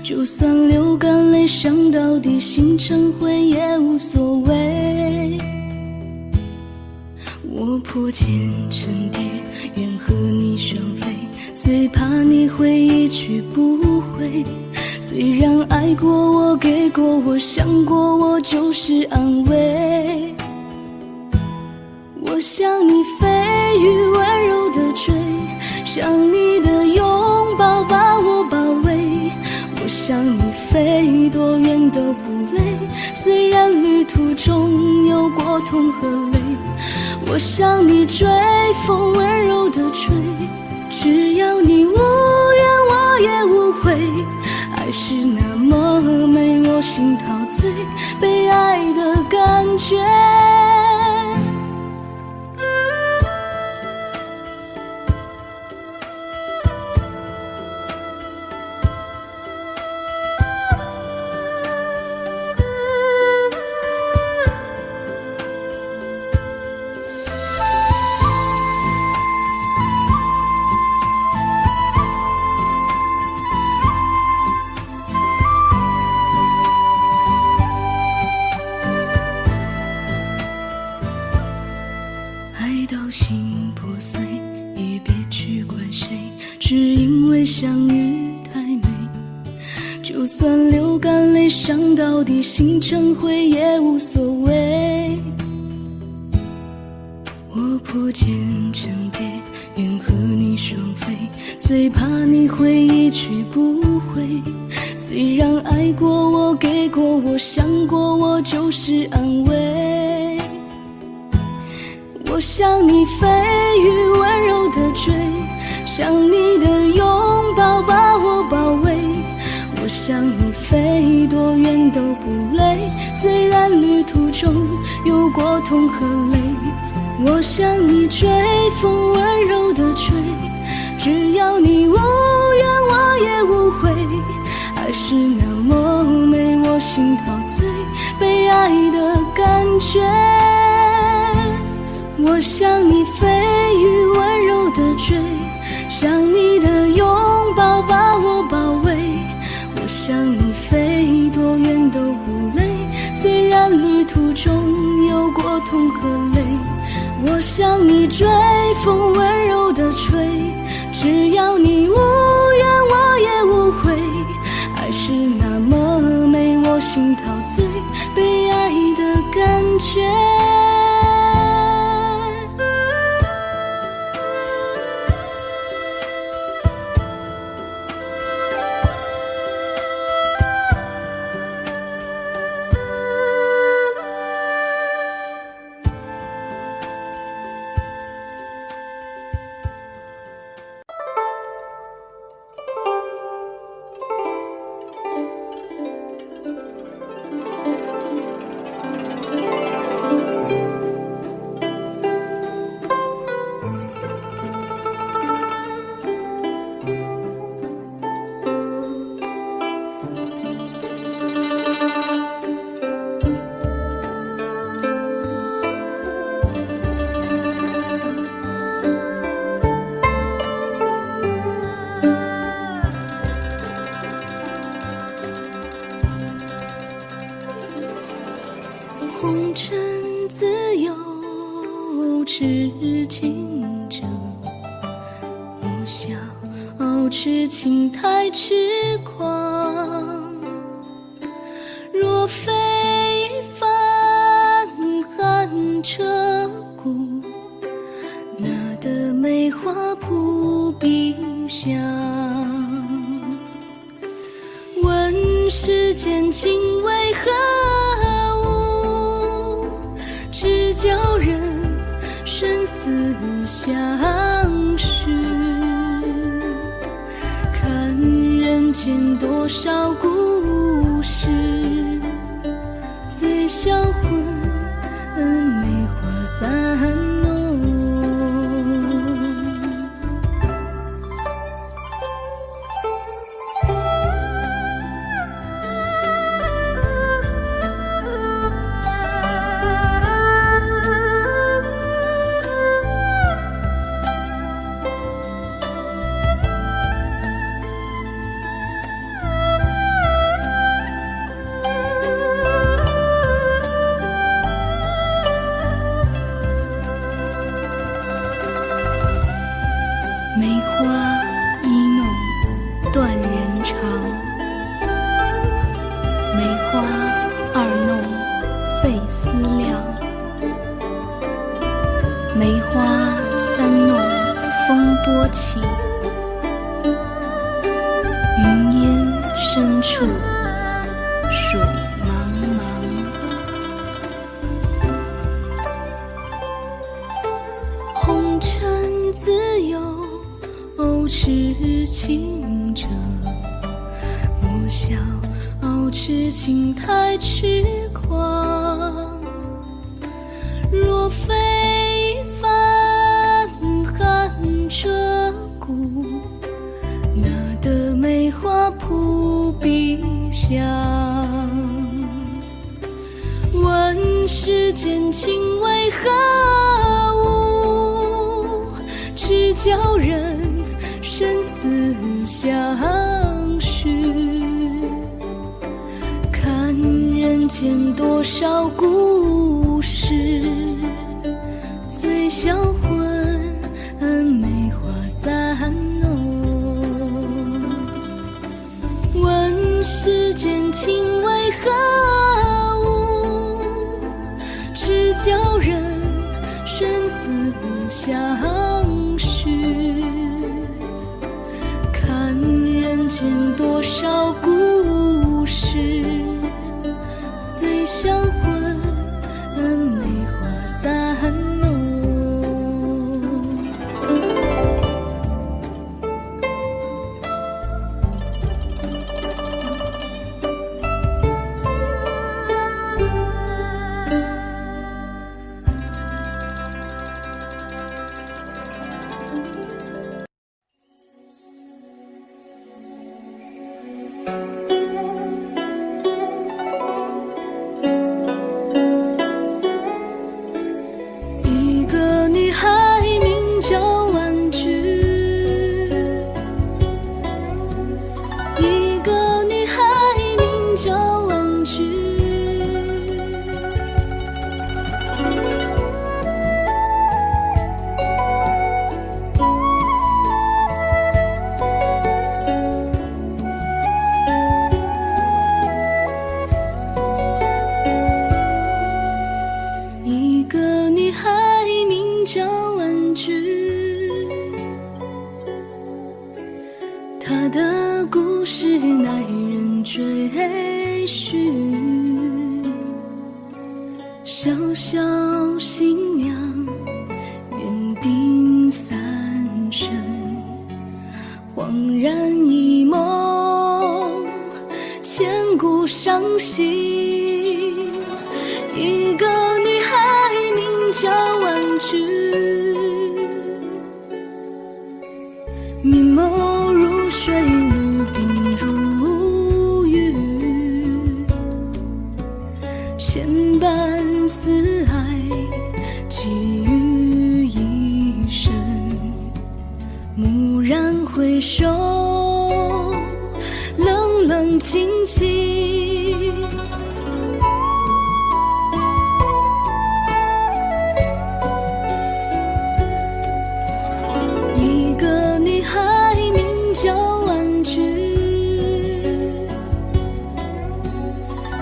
就算流干泪伤到底，心成灰也无所谓。我破茧成蝶，愿和你双飞，最怕你会一去不回。虽然爱过我，给过我，想过我，就是安慰。我向你飞羽温柔的追，想你的拥抱把我包围。我向你飞多远都不累，虽然旅途中有过痛和泪。我向你追，风温柔的吹，只要你无怨我也无悔。爱是那么美，我心陶醉，被爱的感觉。只因为相遇太美，就算流干泪伤到底，心成灰也无所谓。我破茧成蝶，愿和你双飞，最怕你会一去不回。虽然爱过我，给过我，想过我，就是安慰。我向你飞羽温柔的追，想你的拥抱把我包围。我向你飞多远都不累，虽然旅途中有过痛和泪。我向你追，风温柔的吹，只要你无怨我也无悔。爱是那么美，我心陶醉，被爱的感觉。我向你飞羽温柔的追，想你的拥抱把我包围。我向你飞多远都不累，虽然旅途中有过痛和泪。我向你追，风温柔的吹，只要你无怨我也无悔。爱是那么美，我心陶醉，被爱的感觉。红尘自有痴情者，莫笑痴情太痴狂。若非帆寒彻骨，哪得梅花扑鼻香。问世间情为何物，只教人生死相许。看人间多少故事，醉销魂梅花散落。深处，水茫茫。红尘自有痴情者，莫笑痴情太痴狂。若非泛寒彻骨，哪得梅花扑鼻香？问世间情为何物，只教人生死相许。看人间多少故事，醉销魂，梅花散浓。问世间情为何物，只教人生死相许。看人间多少故事，醉销魂，梅花散浓。一个女孩名叫婉菊，一个女孩名叫婉菊。一个女孩名叫婉菊，她的故事耐人追寻。小小新娘缘定三生，恍然一梦，千古伤心。一个女孩名叫婉菊，明眸如水，如冰如玉，千般思爱寄予一生。蓦然回首，冷冷清清。一个女孩名叫婉菊，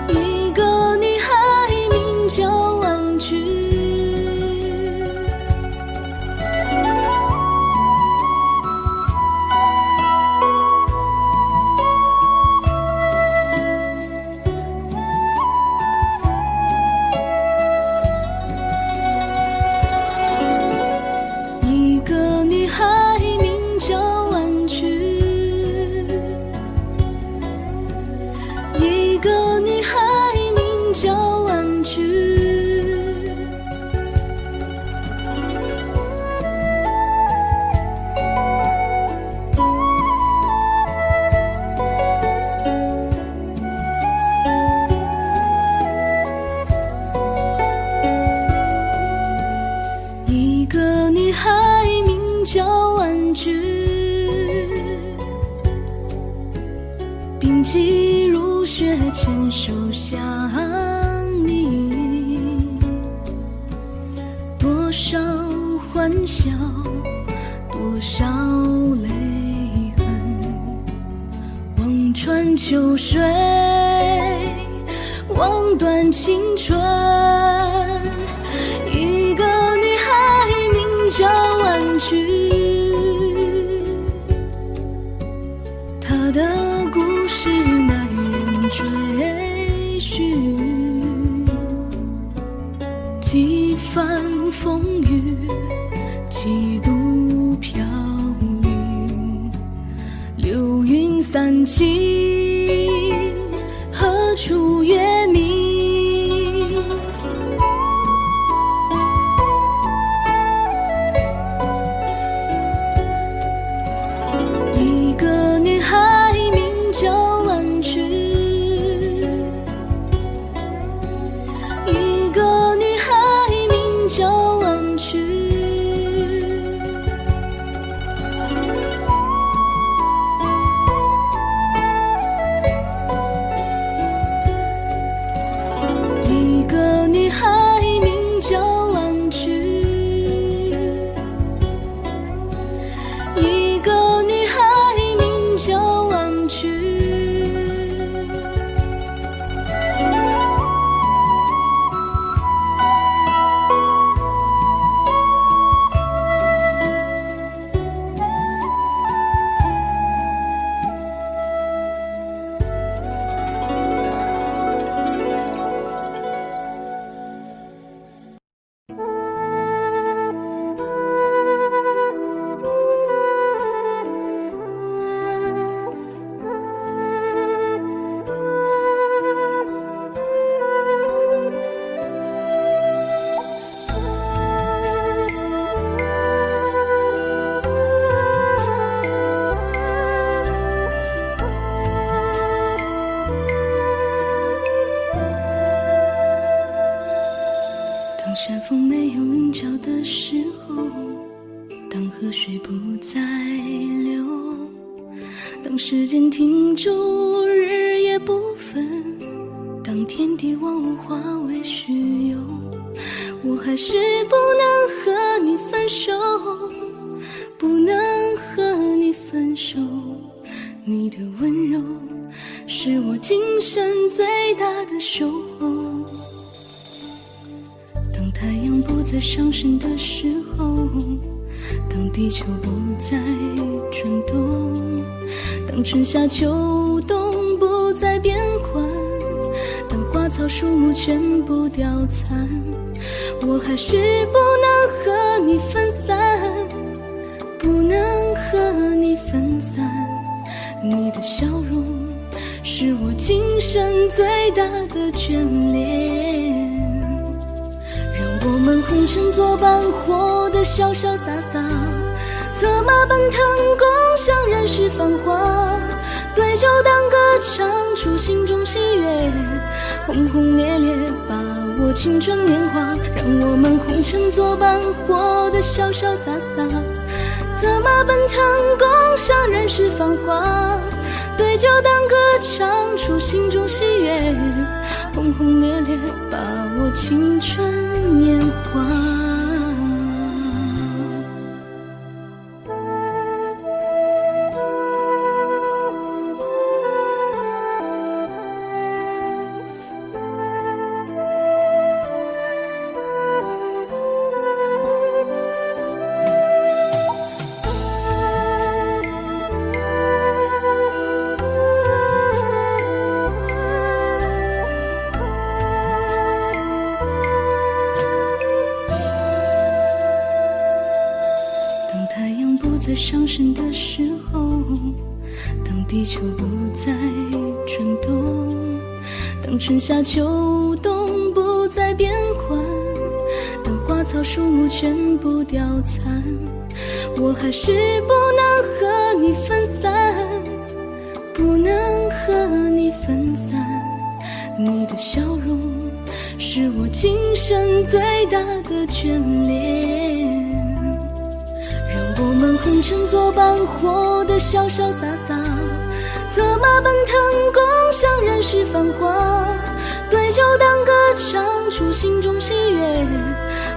一个女孩名叫婉菊。一个女孩名叫婉菊，一个女孩名叫婉菊。一个女孩名叫婉菊，并肩如雪，牵手相依。多少欢笑，多少泪痕，望穿秋水，望断青春。一个女孩名叫婉菊，她的故事追寻，几番风雨，几度飘零，流云散尽，何处月明？一个女孩名叫婉君，一个女孩名叫婉君，一个女孩名叫婉君，一个女孩名叫婉君。当山峰没有棱角的时候，当河水不再流，当时间停住，日夜不分，当天地万物化为虚有，我还是不能和你分手，不能和你分手。你的温柔是我今生最大的守候。当太阳不再上升的时候，当地球不再转动，当春夏秋冬不再变换，当花草树木全部凋残，我还是不能和你分散，不能和你分散。你的笑容是我今生最大的眷恋，让我们红尘作伴，活得潇潇洒洒，策马奔腾，共享人世繁华，对酒当歌，唱出心中喜悦，轰轰烈烈把握青春年华，让我们红尘作伴，活得潇潇洒洒，策马奔腾，共享人世繁华，对酒当歌，唱出心中喜悦，轰轰烈烈把握青春年华。在上升的时候，当地球不再转动，当春夏秋冬不再变换，当花草树木全部凋残，我还是不能和你分散，不能和你分散。你的笑容是我今生最大的眷恋，让我们红尘作伴，活得潇潇洒洒，策马奔腾，共享人世繁华，对酒当歌，唱出心中喜悦，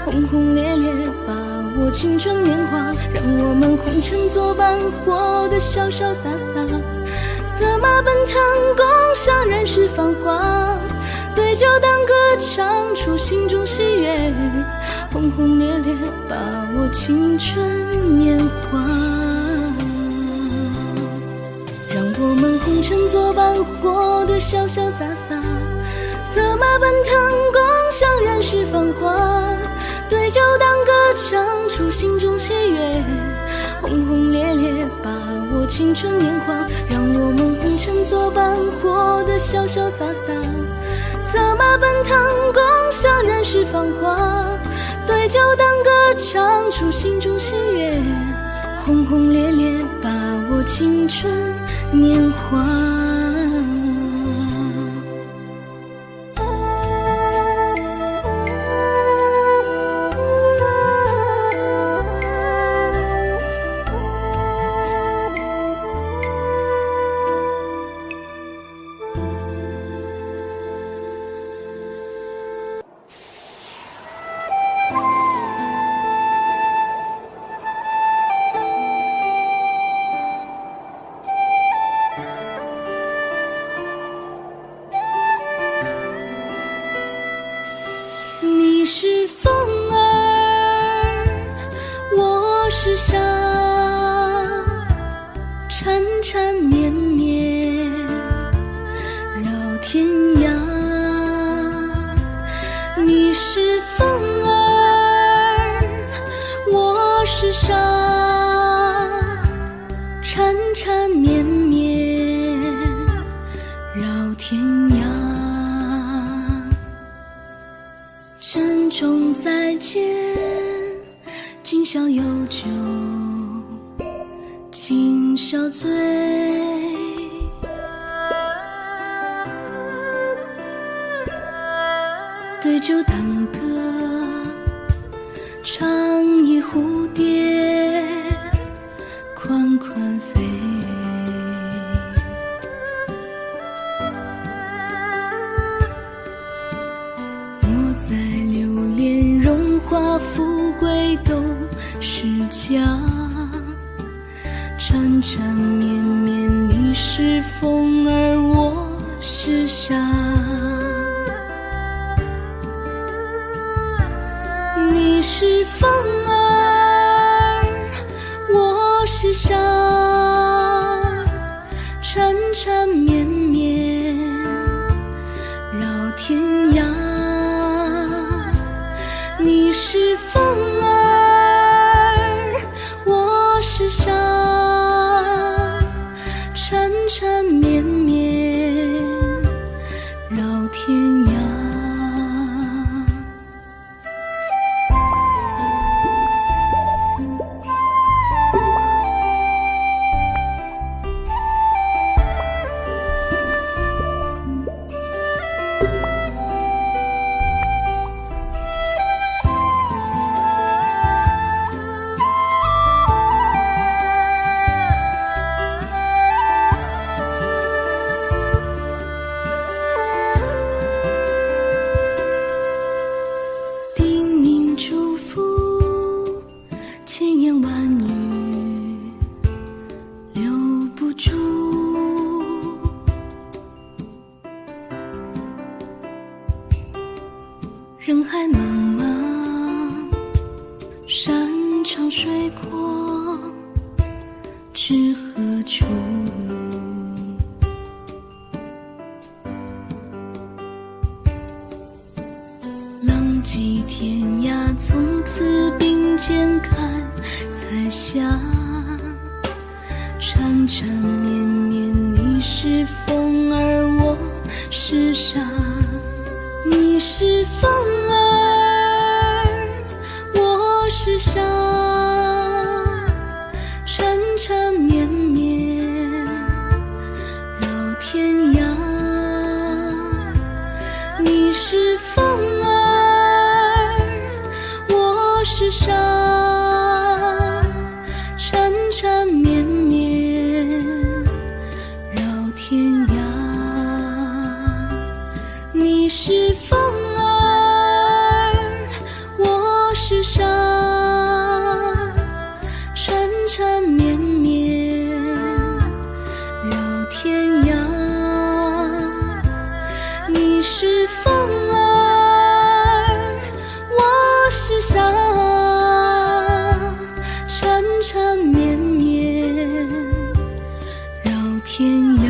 轰轰烈烈把握青春年华，让我们红尘作伴，活得潇潇洒洒，策马奔腾，共享人世繁华，对酒当歌，唱出心中喜悦，轰轰烈烈把握青春年华，让我们红尘作伴，活得的潇潇洒洒，策马奔腾，共享人世繁华。对酒当歌，唱出心中喜悦，轰轰烈烈把握青春年华，让我们红尘作伴，活得潇潇洒洒。策马奔腾，共享人世繁华。对酒当歌，唱出心中喜悦，轰轰烈烈把握青春年华。你是风儿，我是沙，缠缠绵绵绕天涯。你是风儿，我是沙，缠缠绵绵绕天涯。珍重再见，今宵有酒今宵醉。对酒当歌，唱一蝴蝶款款飞。在流连荣华富贵都是假，缠缠绵绵你是风儿我是沙。你是风儿我是沙，缠缠绵绵绕天涯。你是风儿，我是沙，缠缠绵绵绕天涯。千言万语留不住，人海茫茫，山长水阔，知何处？浪迹天涯，从此并肩看彩霞，缠缠绵绵你是风儿我是沙。你是风儿我是沙，缠缠绵绵绕天涯。你是风儿我是沙，缠缠绵绵绕天涯。你是风儿我是沙，缠缠绵绵绕天涯。你是风儿我是沙，缠缠绵绵绕天涯。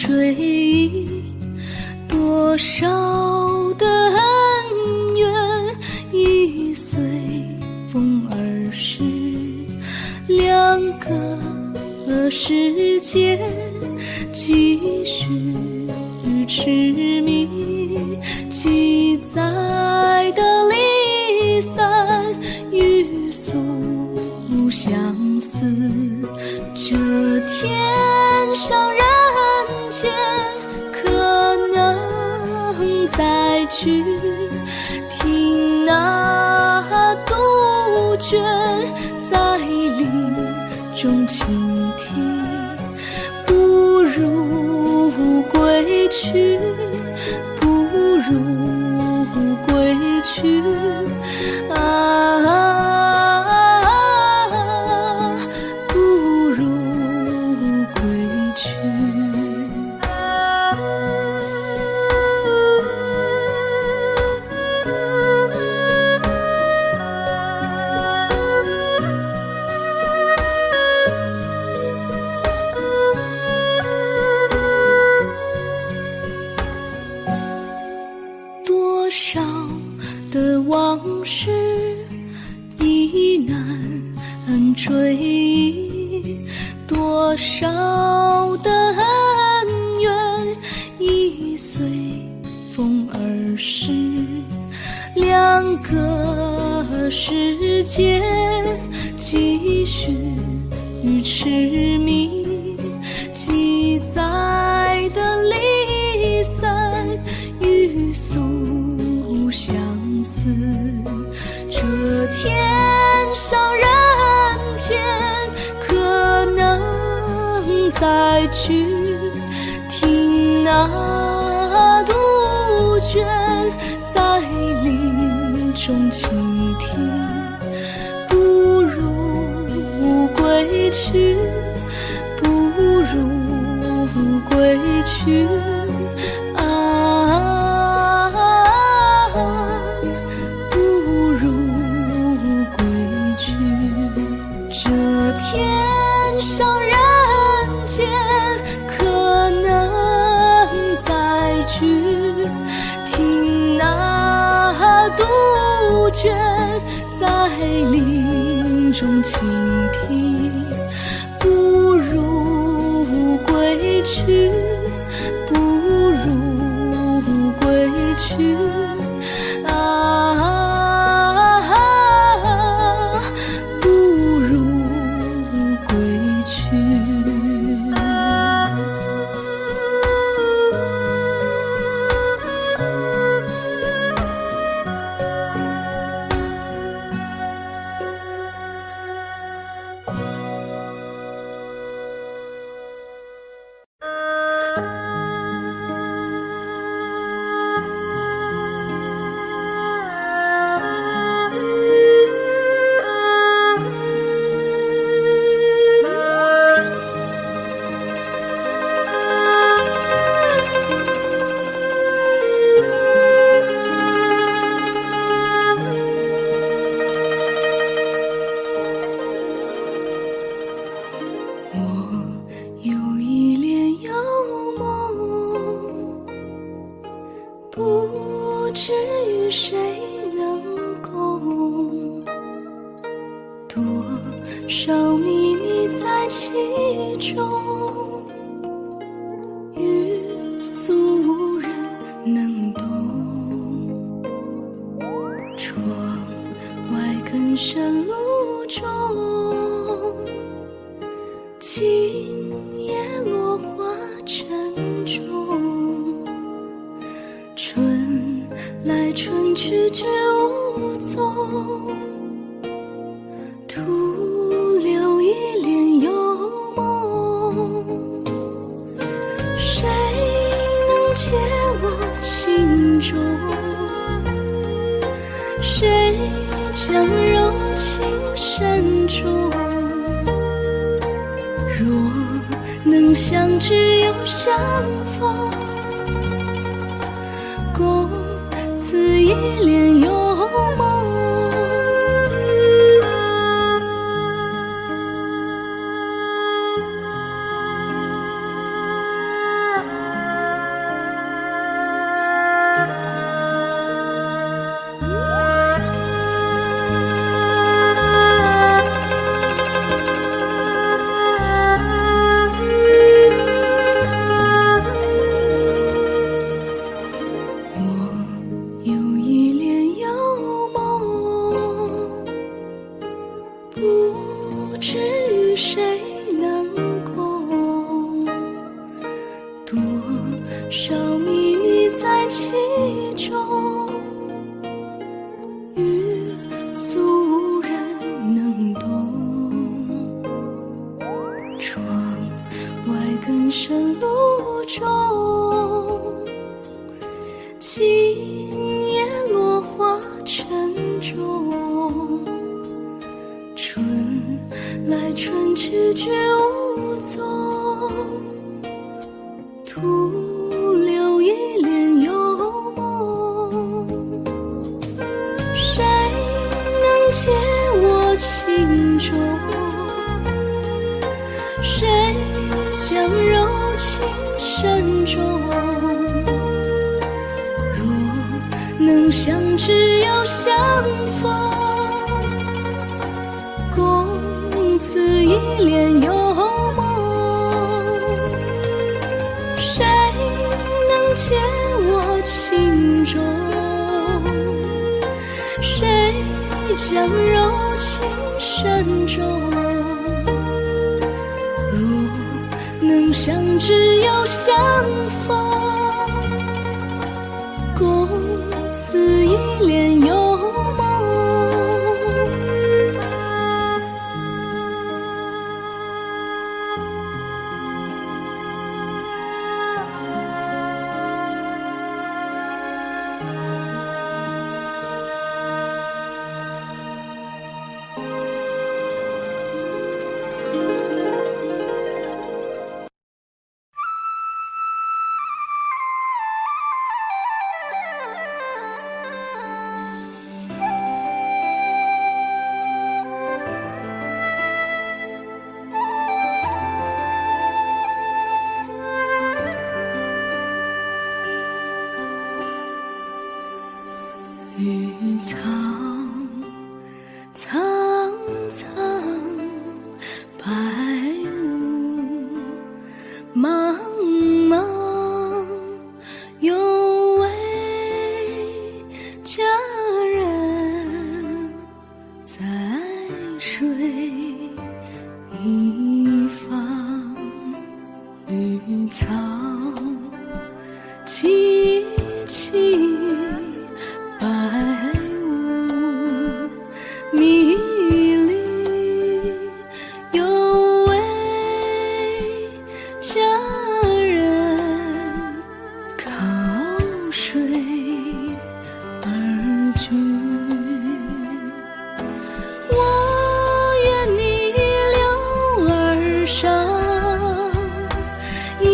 追忆，多少的恩怨已随风而逝，两个世界继续痴迷，记载的离散欲诉相思，这天上人间可能再聚，听那杜鹃在林中倾听，不如归去，不如归去啊，不如归去。多少的往事已难追忆，多少的恩怨已随风而逝，两个世界继续痴迷，记载的离散欲诉相思，这天上人间可能再聚，听那杜鹃在林中倾听，不如归去，不如归去啊，不如归去，这天上人间可能再聚，听那杜鹃在林中倾听，不如归去，不如归去啊，不如归去。不知与谁能共，多少秘密在其中，欲诉无人能懂。窗外更深路中，今夜落花沉重。春来春去绝无踪，徒留一帘幽梦。谁能解我情衷？谁将柔情深重？若能相知又相逢，共此一帘幽梦。少秘密在其中，欲诉无人能懂。窗外更深路中，今夜落花沉重。春来春去却无踪，徒留一帘幽梦。谁能解我情衷？谁将柔情深重？若能相知又相逢，共此一帘幽梦。谁能解我情衷？谁将柔情深重？若能相知又相逢，共此一帘幽梦。雨苍苍苍，白雾茫茫，有位佳人在水一方。绿草萋萋，白雾迷离，有位佳人靠水而居。我愿你留儿上，依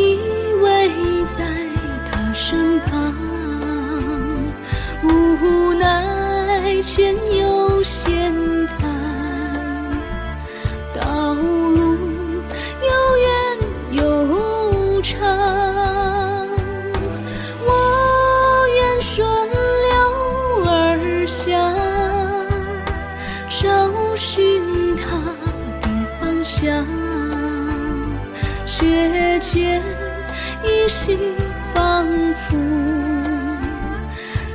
偎在他身旁。无奈前有险滩，道路又远又长。我愿顺流而下，找寻他的方向，却见依稀仿佛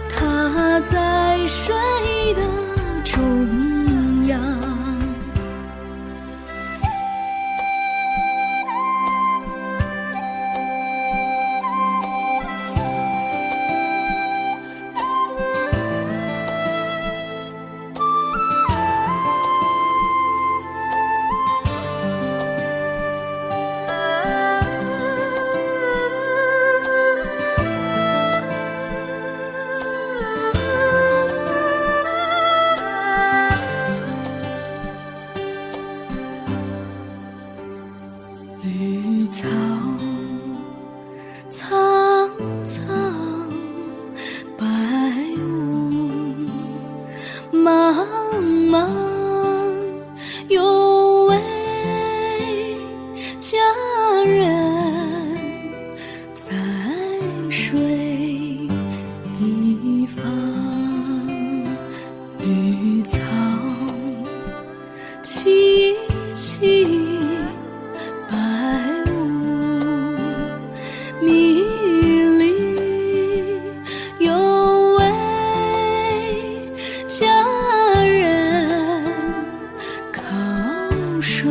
他在水的中央。绿草苍苍，白雾茫茫，有位佳人在水一方。绿草萋萋，白雾迷离，有位佳人靠水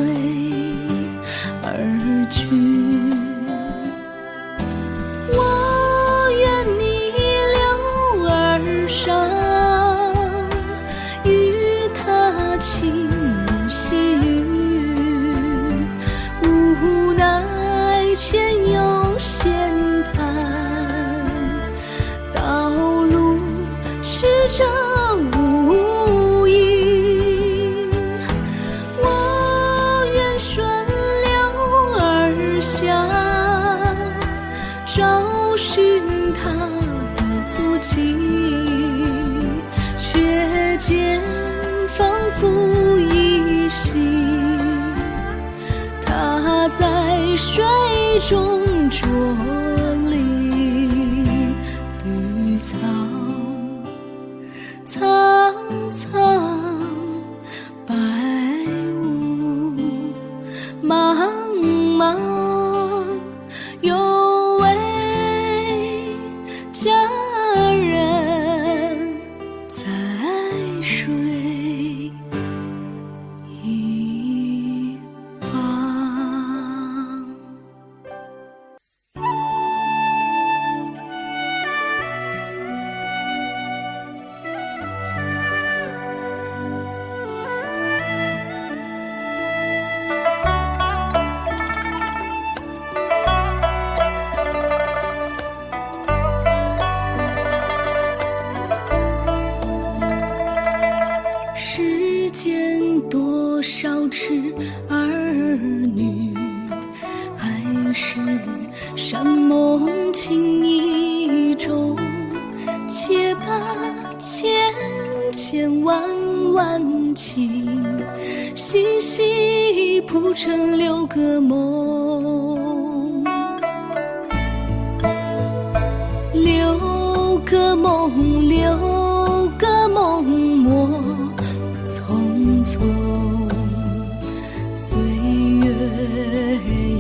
而居。我前有险滩，道路曲折无垠，我愿顺流而下，找寻他的足迹，却见仿佛依稀，他在水中伫立，绿草苍苍，白雾茫茫，有位佳人在水一方。世间多少痴儿女，还是山盟情意中，且把千千万万情细细谱成6个梦，6个梦，6个梦莫匆匆，岁月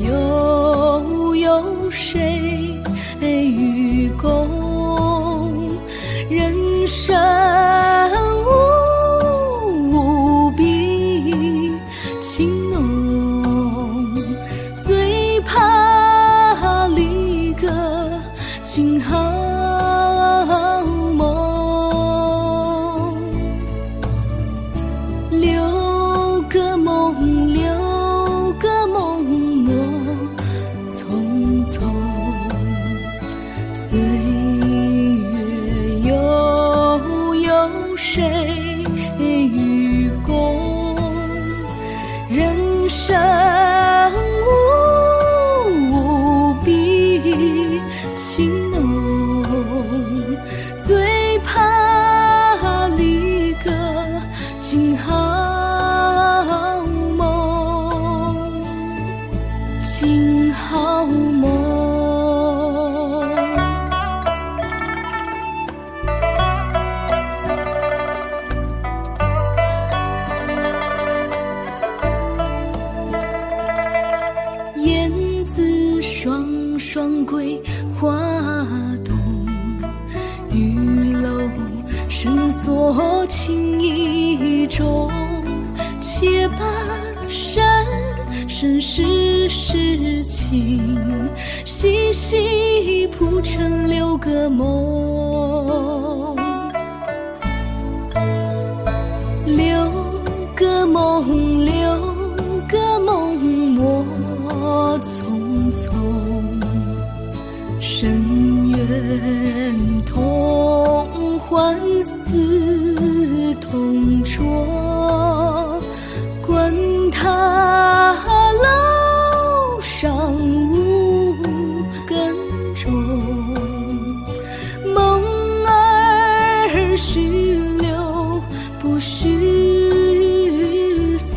有谁与共？人生无比情浓，最怕离歌惊好梦。6个梦，6个梦莫匆匆，岁月有谁与共？人生无比情浓，最怕离歌惊好梦，惊好梦。燕子双双归花洞，玉楼深锁情意中，且把生生世世情细细谱成6个梦，6个梦，6个梦莫匆匆，深渊同欢似同桌，管他楼上无根钟，梦儿须留不须送。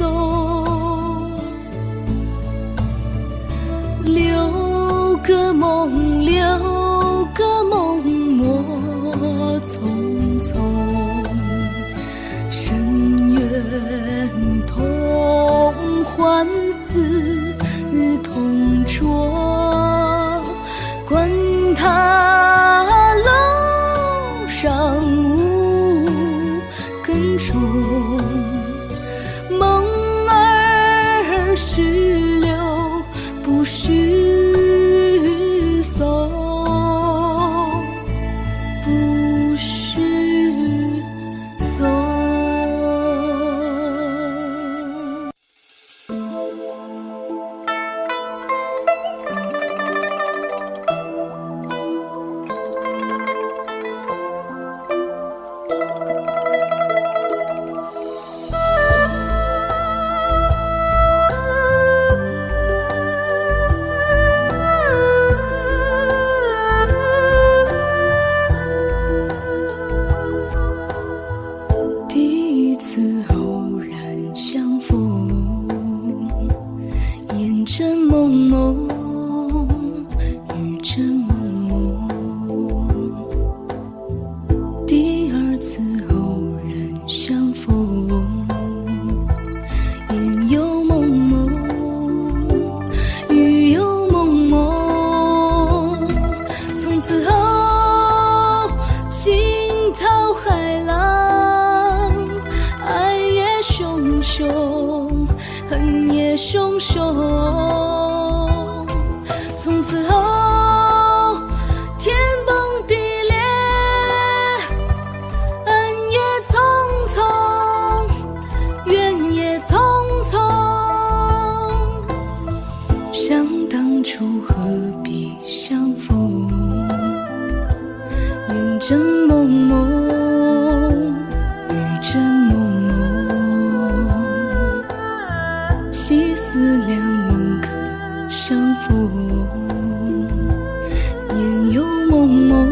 6个梦，6个梦莫匆匆，深渊同欢似同桌，管他楼上无根钟，梦儿须留不须送，不须送。必相逢？烟正蒙蒙，雨正蒙蒙，细思量宁可相逢。烟又蒙蒙，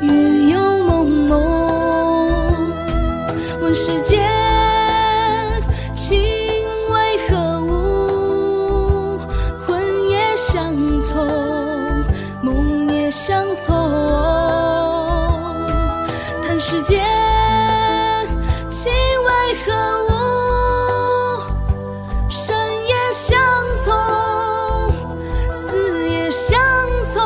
雨又蒙蒙，问世间情为何物？魂也相从，梦也相从。叹世间情为何物？生也相从，死也相从。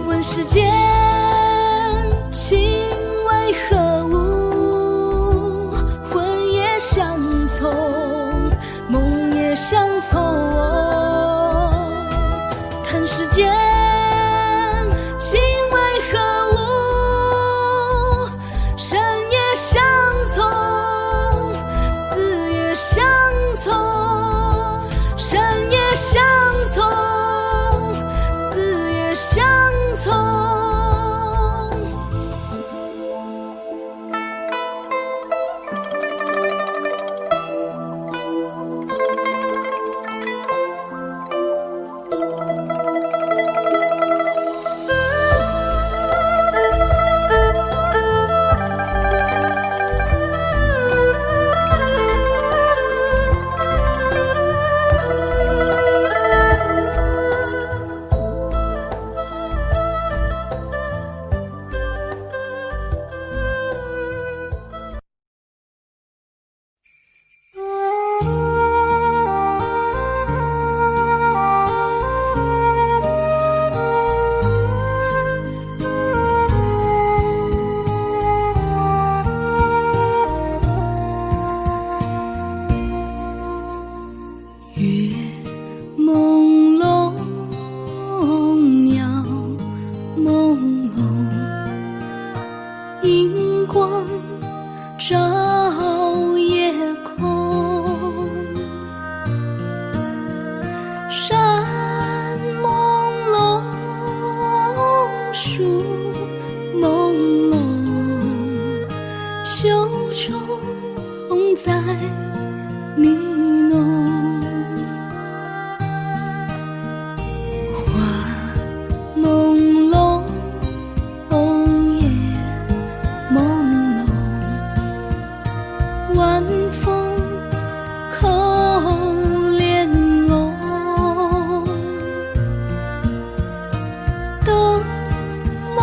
问世间情为何物？魂也相从，梦也相从。叹世间情为何物？生也相从，死也相从。生也相从，死也相从。月朦胧，鸟朦胧，银光照夜空。山朦胧，树朦胧，秋虫在迷弄。晚风扣帘笼，灯朦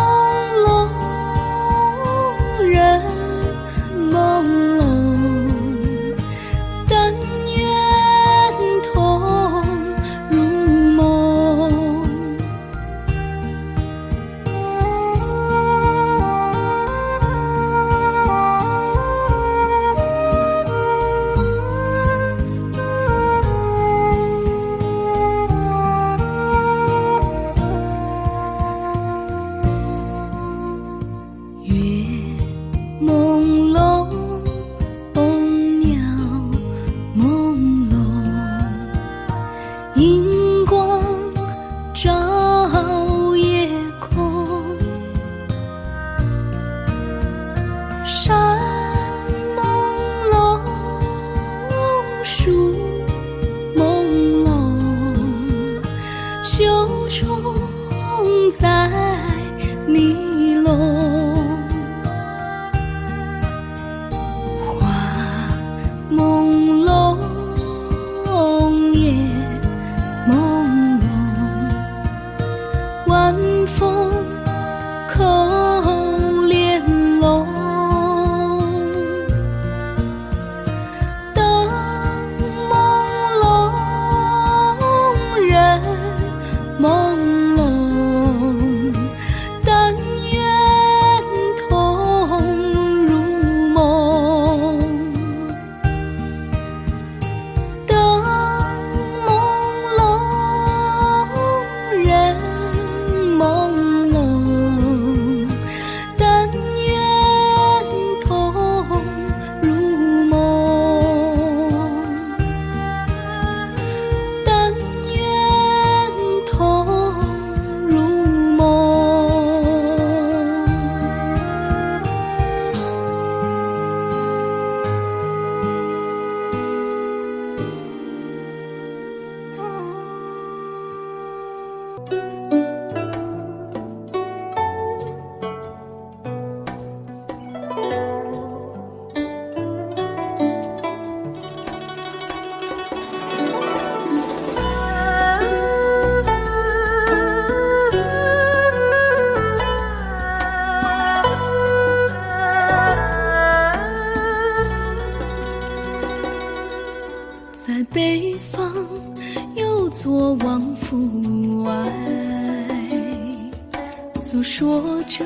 着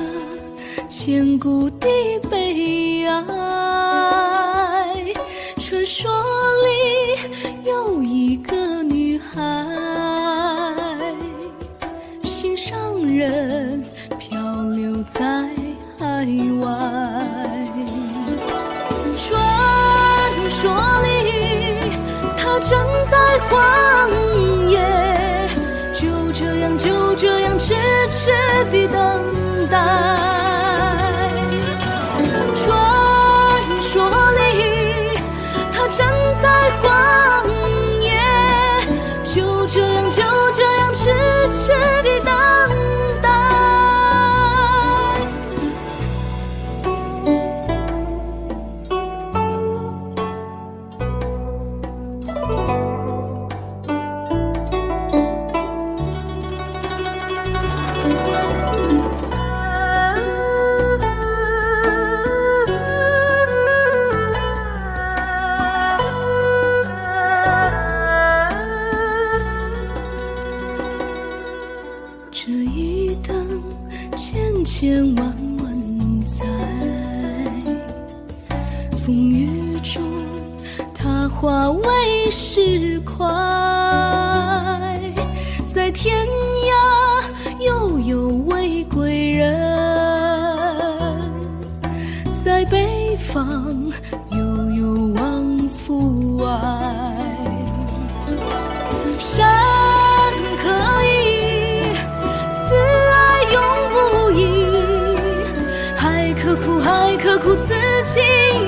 千古的悲哀。传说里有一个女孩，心上人漂流在海外。传说里她站在荒野，就这样痴痴地等待。传说里她站在荒野，就这样痴痴地等待。这一等千千万万载，风雨中它化为石块，在天涯又有位归人，在北方又有往复爱。山可以，此爱永不移，海可苦，此情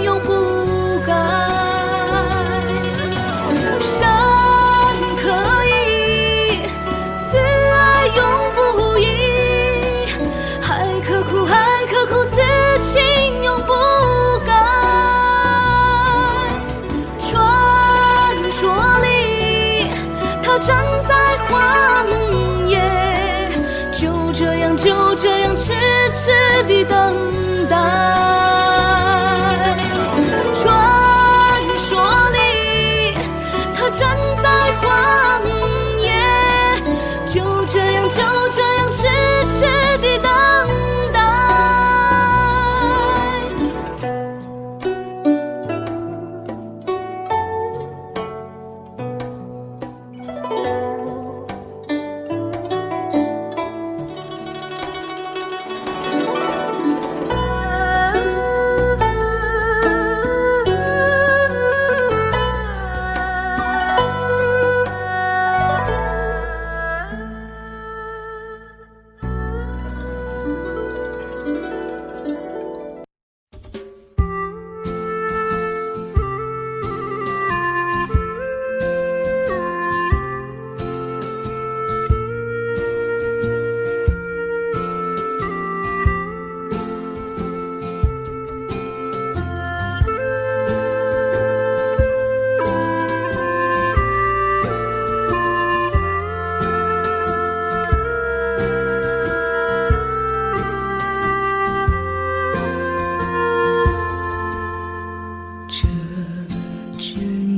永不改。山可以，此爱永不移，海可苦，此情永不改。传说里她站在荒野，就这样痴痴地等待。传说里她站在荒野，就这样痴痴地等待。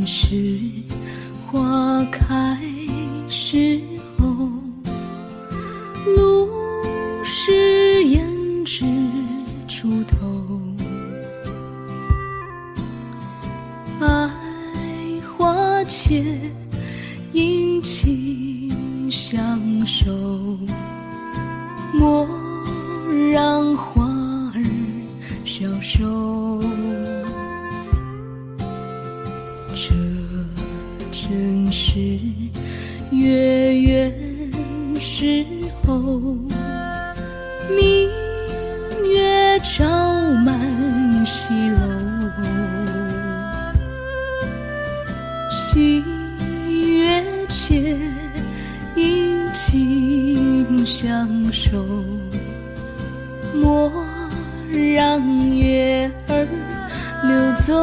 是花开时候，露湿胭脂出头，爱花且殷勤相守，莫让花儿消瘦。这真是月圆时候，明月照满西楼，喜悦且殷勤相守，莫让月儿溜走。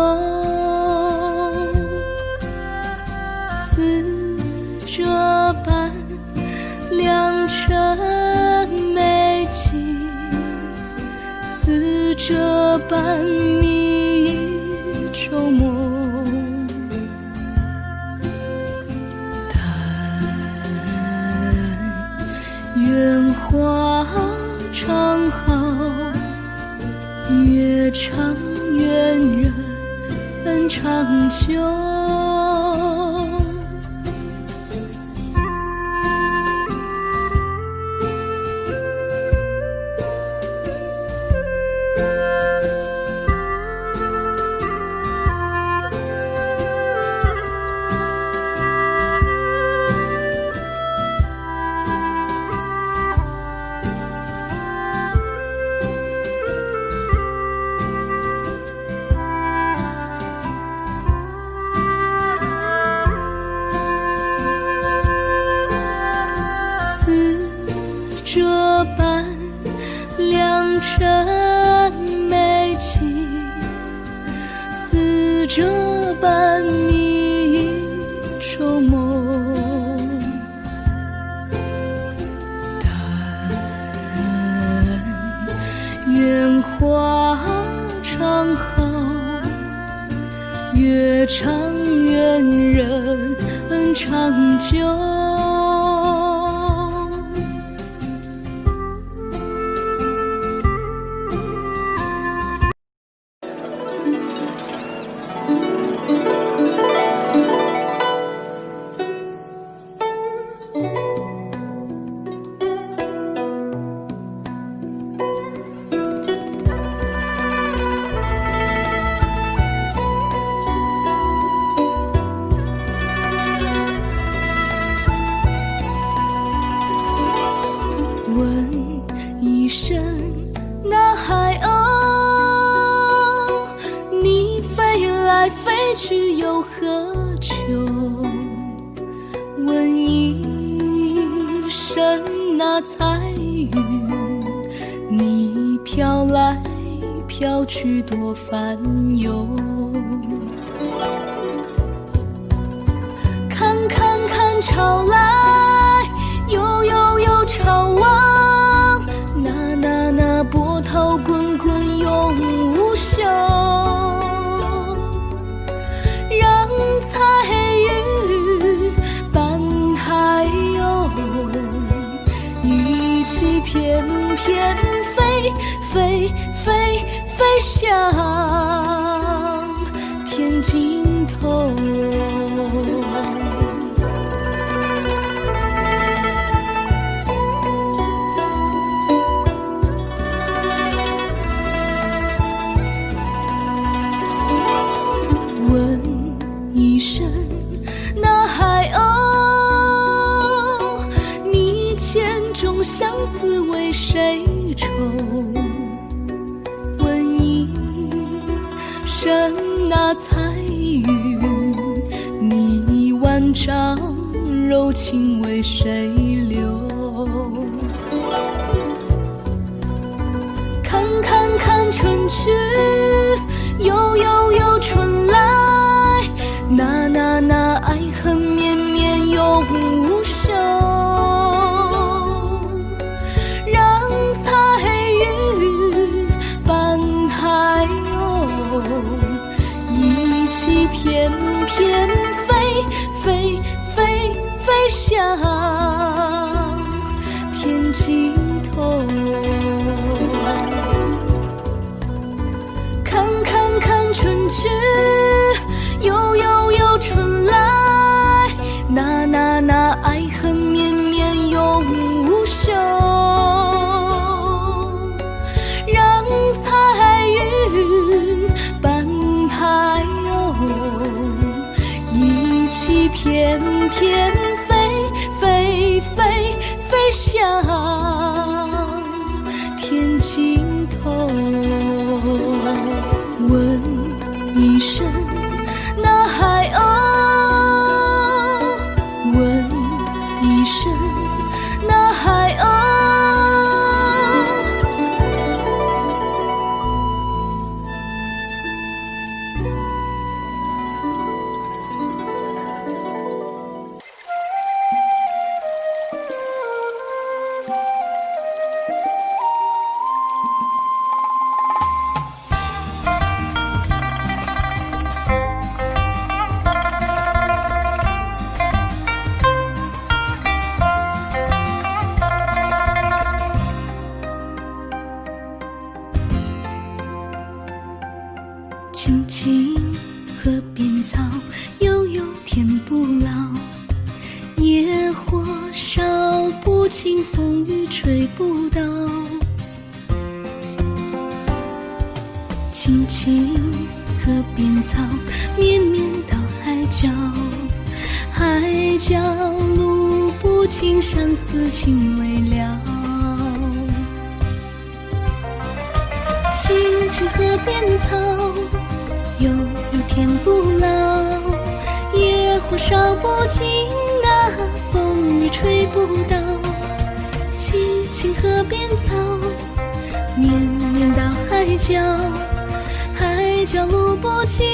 似这般良辰美景，似这般蜜意愁梦。但愿花常好，越长远人长久。这般良辰美景，似这般迷愁梦。但愿花常好，越长远人长久。问一声那海鸥，你飞来飞去又何求？问一声那彩云，你飘来飘去多烦忧。看看看潮来，又潮往，那波涛滚滚永无休。让彩云伴海鸥，一起翩翩飞向天尽头。问一声那海鸥，你千种相思为谁愁？问一声那彩云，你万丈柔情为谁留？看看看春去，又春来，那爱恨绵绵永无休。让彩云伴海鸥，一起翩翩飞向天尽头。看看看春去，又春来，那爱恨绵绵永无休。让彩云伴海鸥，一起翩翩飞向天尽头。问一声那海鸥，问一声那海鸥。青青河边草，悠悠天不老。野火烧不尽，风雨吹不倒。青青河边草，绵绵到海角。海角路不尽，相思情未了。青青河边草，悠悠天不老。野火烧不尽，那风雨吹不倒。青青河边草，绵绵到海角。海角路不尽。